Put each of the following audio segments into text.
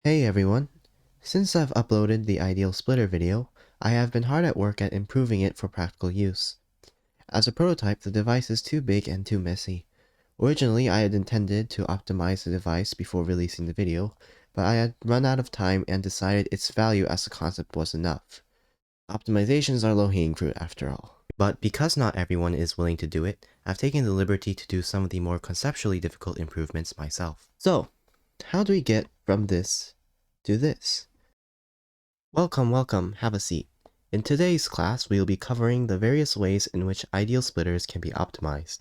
Hey everyone! Since I've uploaded the ideal splitter video, I have been hard at work at improving it for practical use. As a prototype, the device is too big and too messy. Originally, I had intended to optimize the device before releasing the video, but I had run out of time and decided its value as a concept was enough. Optimizations are low-hanging fruit after all. But because not everyone is willing to do it, I've taken the liberty to do some of the more conceptually difficult improvements myself. So, how do we get from this to this? Welcome, have a seat. In today's class, we will be covering the various ways in which ideal splitters can be optimized.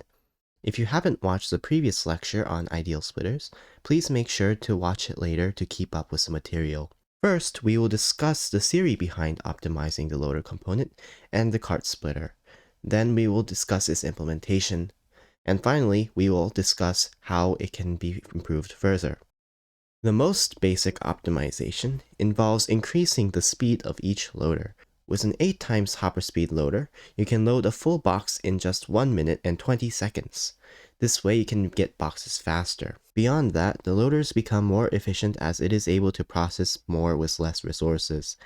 If you haven't watched the previous lecture on ideal splitters, please make sure to watch it later to keep up with the material. First, we will discuss the theory behind optimizing the loader component and the cart splitter. Then we will discuss its implementation. And finally, we will discuss how it can be improved further. The most basic optimization involves increasing the speed of each loader. With an 8 times hopper speed loader, you can load a full box in just 1 minute and 20 seconds. This way you can get boxes faster. Beyond that, the loaders become more efficient as it is able to process more with less resources.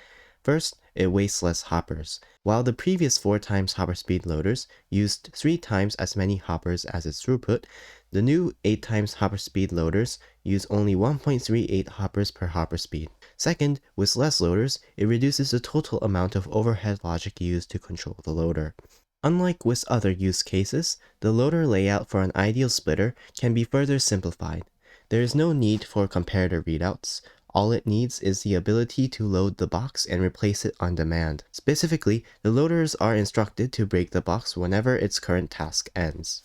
First, it wastes less hoppers. While the previous 4 times hopper speed loaders used 3 times as many hoppers as its throughput, the new 8 times hopper speed loaders use only 1.38 hoppers per hopper speed. Second, with less loaders, it reduces the total amount of overhead logic used to control the loader. Unlike with other use cases, the loader layout for an ideal splitter can be further simplified. There is no need for comparator readouts. All it needs is the ability to load the box and replace it on demand. Specifically, the loaders are instructed to break the box whenever its current task ends.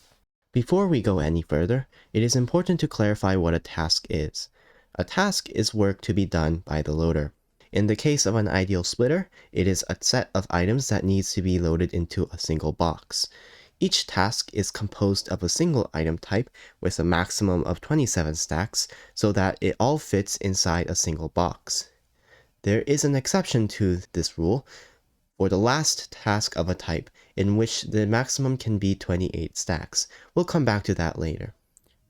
Before we go any further, it is important to clarify what a task is. A task is work to be done by the loader. In the case of an ideal splitter, it is a set of items that needs to be loaded into a single box. Each task is composed of a single item type with a maximum of 27 stacks so that it all fits inside a single box. There is an exception to this rule for the last task of a type, in which the maximum can be 28 stacks. We'll come back to that later.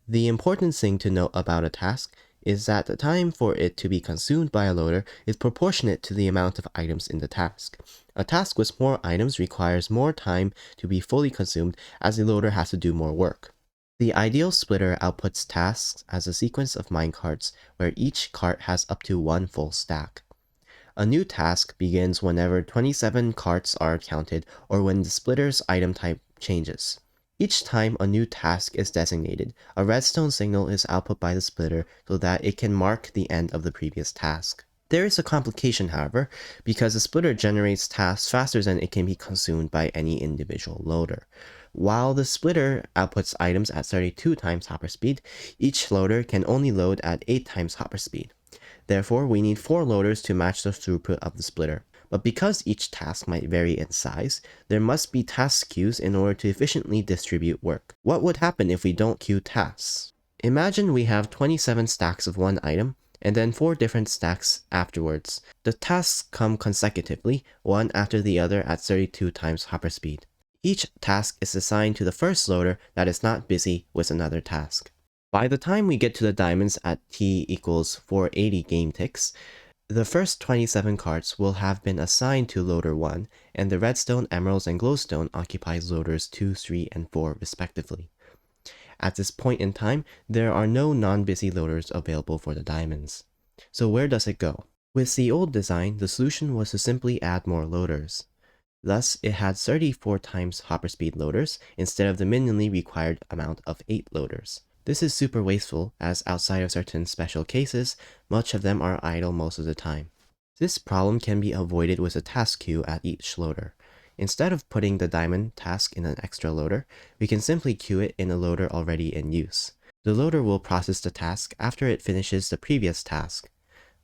The important thing to note about a task is that the time for it to be consumed by a loader is proportionate to the amount of items in the task. A task with more items requires more time to be fully consumed as the loader has to do more work. The ideal splitter outputs tasks as a sequence of minecarts where each cart has up to 1 full stack. A new task begins whenever 27 carts are counted or when the splitter's item type changes. Each time a new task is designated, a redstone signal is output by the splitter so that it can mark the end of the previous task. There is a complication, however, because the splitter generates tasks faster than it can be consumed by any individual loader. While the splitter outputs items at 32 times hopper speed, each loader can only load at 8 times hopper speed. Therefore, we need 4 loaders to match the throughput of the splitter. But because each task might vary in size, there must be task queues in order to efficiently distribute work. What would happen if we don't queue tasks? Imagine we have 27 stacks of one item, and then 4 different stacks afterwards. The tasks come consecutively, one after the other at 32 times hopper speed. Each task is assigned to the first loader that is not busy with another task. By the time we get to the diamonds at t equals 480 game ticks, the first 27 carts will have been assigned to loader 1, and the redstone, emeralds, and glowstone occupies loaders 2, 3, and 4 respectively. At this point in time, there are no non-busy loaders available for the diamonds. So where does it go? With the old design, the solution was to simply add more loaders. Thus, it had 34 times hopper speed loaders instead of the minimally required amount of 8 loaders. This is super wasteful, as outside of certain special cases, much of them are idle most of the time. This problem can be avoided with a task queue at each loader. Instead of putting the diamond task in an extra loader, we can simply queue it in a loader already in use. The loader will process the task after it finishes the previous task.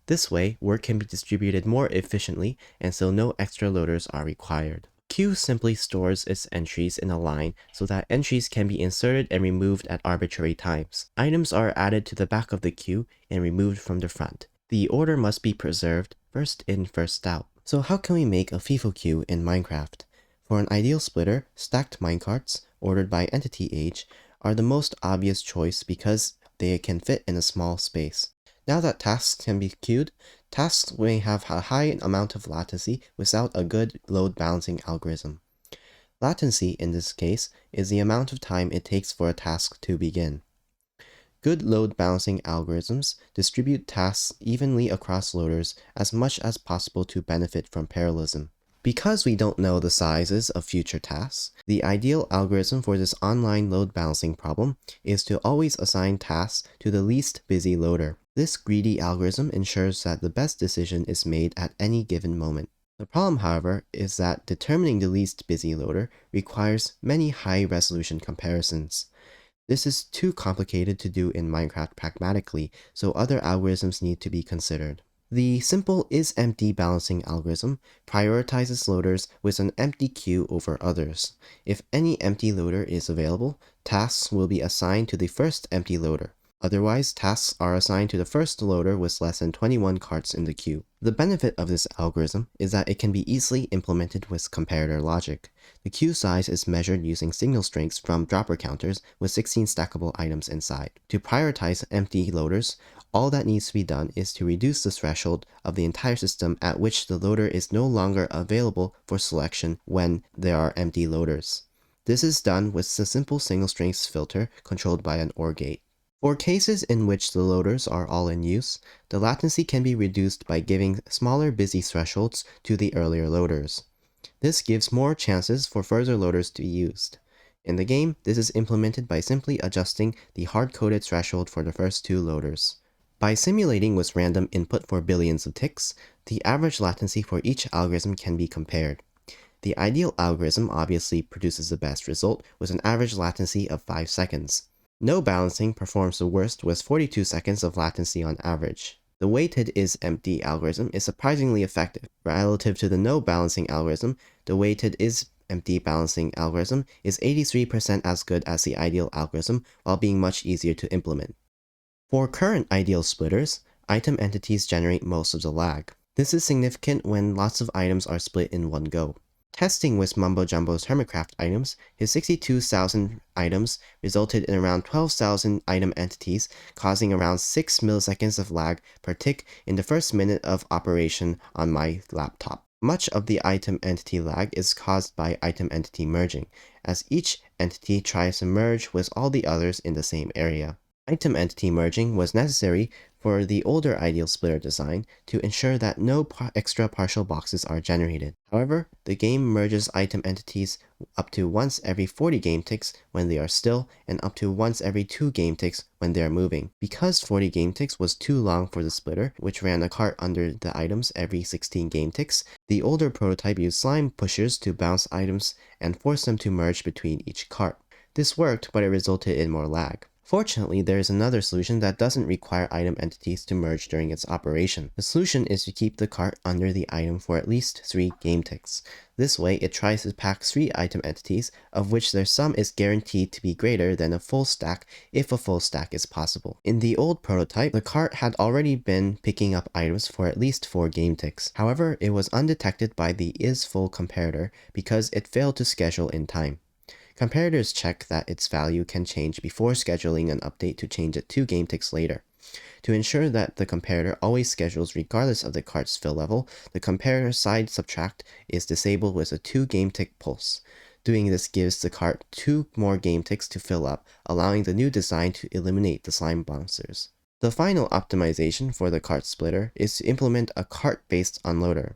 This way, work can be distributed more efficiently, and so no extra loaders are required. Queue simply stores its entries in a line so that entries can be inserted and removed at arbitrary times. Items are added to the back of the queue and removed from the front. The order must be preserved, first in, first out. So how can we make a FIFO queue in Minecraft? For an ideal splitter, stacked minecarts, ordered by entity age, are the most obvious choice because they can fit in a small space. Now that tasks can be queued, tasks may have a high amount of latency without a good load balancing algorithm. Latency, in this case, is the amount of time it takes for a task to begin. Good load balancing algorithms distribute tasks evenly across loaders as much as possible to benefit from parallelism. Because we don't know the sizes of future tasks, the ideal algorithm for this online load balancing problem is to always assign tasks to the least busy loader. This greedy algorithm ensures that the best decision is made at any given moment. The problem, however, is that determining the least busy loader requires many high-resolution comparisons. This is too complicated to do in Minecraft pragmatically, so other algorithms need to be considered. The simple isEmpty balancing algorithm prioritizes loaders with an empty queue over others. If any empty loader is available, tasks will be assigned to the first empty loader. Otherwise, tasks are assigned to the first loader with less than 21 carts in the queue. The benefit of this algorithm is that it can be easily implemented with comparator logic. The queue size is measured using signal strengths from dropper counters with 16 stackable items inside. To prioritize empty loaders, all that needs to be done is to reduce the threshold of the entire system at which the loader is no longer available for selection when there are empty loaders. This is done with the simple signal strengths filter controlled by an OR gate. For cases in which the loaders are all in use, the latency can be reduced by giving smaller busy thresholds to the earlier loaders. This gives more chances for further loaders to be used. In the game, this is implemented by simply adjusting the hard-coded threshold for the first two loaders. By simulating with random input for billions of ticks, the average latency for each algorithm can be compared. The ideal algorithm obviously produces the best result with an average latency of 5 seconds. No balancing performs the worst with 42 seconds of latency on average. The weighted isEmpty algorithm is surprisingly effective. Relative to the no balancing algorithm, the weighted isEmpty balancing algorithm is 83% as good as the ideal algorithm while being much easier to implement. For current ideal splitters, item entities generate most of the lag. This is significant when lots of items are split in one go. Testing with Mumbo Jumbo's Hermitcraft items, his 62,000 items resulted in around 12,000 item entities, causing around 6 milliseconds of lag per tick in the first minute of operation on my laptop. Much of the item entity lag is caused by item entity merging, as each entity tries to merge with all the others in the same area. Item entity merging was necessary for the older ideal splitter design to ensure that no extra partial boxes are generated. However, the game merges item entities up to once every 40 game ticks when they are still, and up to once every 2 game ticks when they are moving. Because 40 game ticks was too long for the splitter, which ran a cart under the items every 16 game ticks, the older prototype used slime pushers to bounce items and force them to merge between each cart. This worked, but it resulted in more lag. Fortunately, there is another solution that doesn't require item entities to merge during its operation. The solution is to keep the cart under the item for at least 3 game ticks. This way, it tries to pack 3 item entities, of which their sum is guaranteed to be greater than a full stack if a full stack is possible. In the old prototype, the cart had already been picking up items for at least 4 game ticks. However, it was undetected by the isFull comparator because it failed to schedule in time. Comparators check that its value can change before scheduling an update to change it 2 game ticks later. To ensure that the comparator always schedules regardless of the cart's fill level, the comparator side subtract is disabled with a 2 game tick pulse. Doing this gives the cart 2 more game ticks to fill up, allowing the new design to eliminate the slime bouncers. The final optimization for the cart splitter is to implement a cart-based unloader.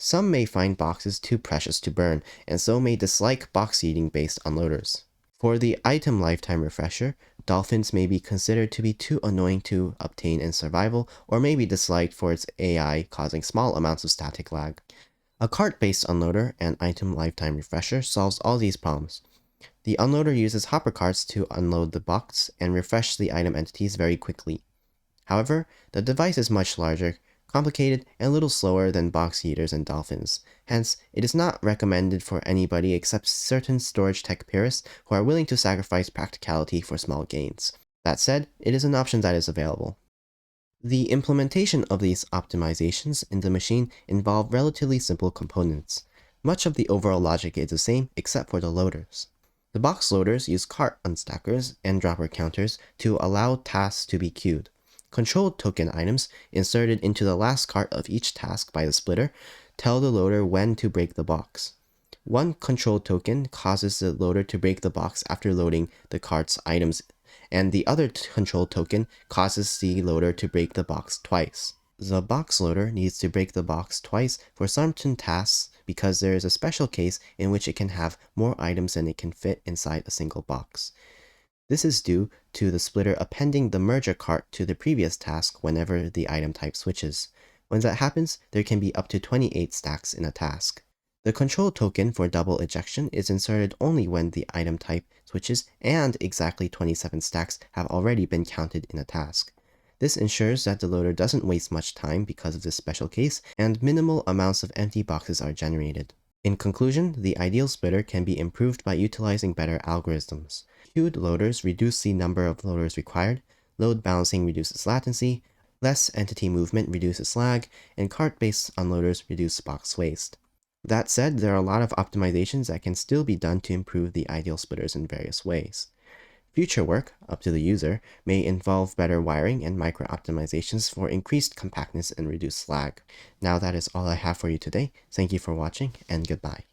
Some may find boxes too precious to burn, and so may dislike box eating based unloaders. For the item lifetime refresher, dolphins may be considered to be too annoying to obtain in survival, or may be disliked for its AI causing small amounts of static lag. A cart-based unloader and item lifetime refresher solves all these problems. The unloader uses hopper carts to unload the box and refresh the item entities very quickly. However, the device is much larger, complicated, and a little slower than box eaters and dolphins. Hence, it is not recommended for anybody except certain storage tech purists who are willing to sacrifice practicality for small gains. That said, it is an option that is available. The implementation of these optimizations in the machine involve relatively simple components. Much of the overall logic is the same except for the loaders. The box loaders use cart unstackers and dropper counters to allow tasks to be queued. Control token items inserted into the last cart of each task by the splitter tell the loader when to break the box. One control token causes the loader to break the box after loading the cart's items, and the other control token causes the loader to break the box twice. The box loader needs to break the box twice for certain tasks because there is a special case in which it can have more items than it can fit inside a single box. This is due to the splitter appending the merger cart to the previous task whenever the item type switches. When that happens, there can be up to 28 stacks in a task. The control token for double ejection is inserted only when the item type switches and exactly 27 stacks have already been counted in a task. This ensures that the loader doesn't waste much time because of this special case, and minimal amounts of empty boxes are generated. In conclusion, the ideal splitter can be improved by utilizing better algorithms. Queued loaders reduce the number of loaders required, load balancing reduces latency, less entity movement reduces lag, and cart-based unloaders reduce box waste. That said, there are a lot of optimizations that can still be done to improve the ideal splitters in various ways. Future work, up to the user, may involve better wiring and micro-optimizations for increased compactness and reduced lag. Now that is all I have for you today. Thank you for watching, and goodbye.